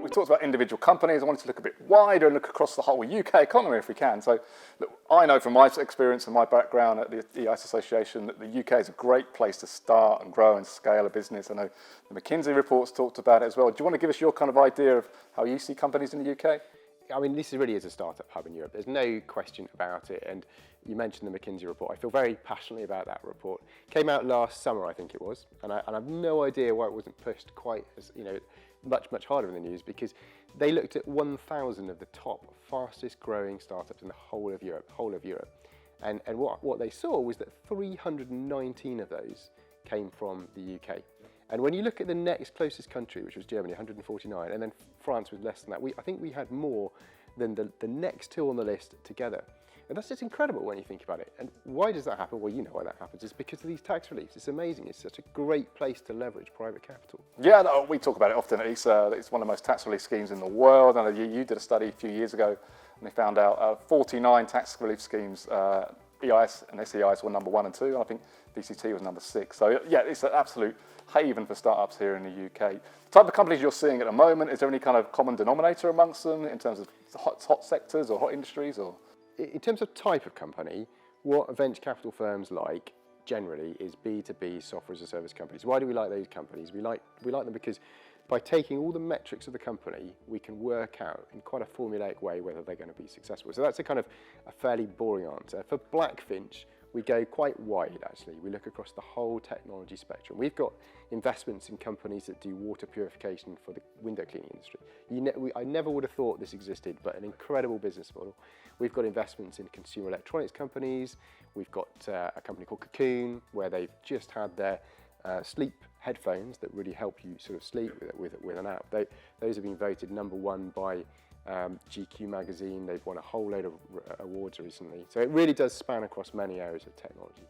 we talked about individual companies. I wanted to look a bit wider and look across the whole UK economy if we can. So look, I know from my experience and my background at the EIS Association that the UK is a great place to start and grow and scale a business. I know the McKinsey reports talked about it as well. Do you want to give us your kind of idea of how you see companies in the UK? I mean, this really is a startup hub in Europe. There's no question about it. And you mentioned the McKinsey report. I feel very passionately about that report. Came out last summer, I think it was, and I've no idea why it wasn't pushed quite as, much harder in the news, because they looked at 1,000 of the top fastest growing startups in the whole of Europe. And what they saw was that 319 of those came from the UK. And when you look at the next closest country, which was Germany, 149, and then France was less than that, I think we had more than the next two on the list together. And that's just incredible when you think about it. And why does that happen? Well, you know why that happens. It's because of these tax reliefs. It's amazing. It's such a great place to leverage private capital. Yeah, no, we talk about it often. It's one of the most tax relief schemes in the world. And you did a study a few years ago, and they found out 49 tax relief schemes, EIS and SEIS were number 1 and 2, and I think VCT was number 6. So yeah, it's an absolute haven for startups here in the UK. The type of companies you're seeing at the moment, is there any kind of common denominator amongst them in terms of hot sectors or hot industries? Or in terms of type of company, what venture capital firms like generally is B2B software as a service companies. Why do we like those companies? We like them because by taking all the metrics of the company, we can work out in quite a formulaic way whether they're going to be successful. So that's a fairly boring answer. For Blackfinch, we go quite wide, actually. We look across the whole technology spectrum. We've got investments in companies that do water purification for the window cleaning industry. I never would have thought this existed, but an incredible business model. We've got investments in consumer electronics companies. We've got a company called Cocoon, where they've just had their sleep headphones that really help you sort of sleep with an app. Those have been voted #1 by GQ magazine. They've won a whole load of awards recently. So it really does span across many areas of technology.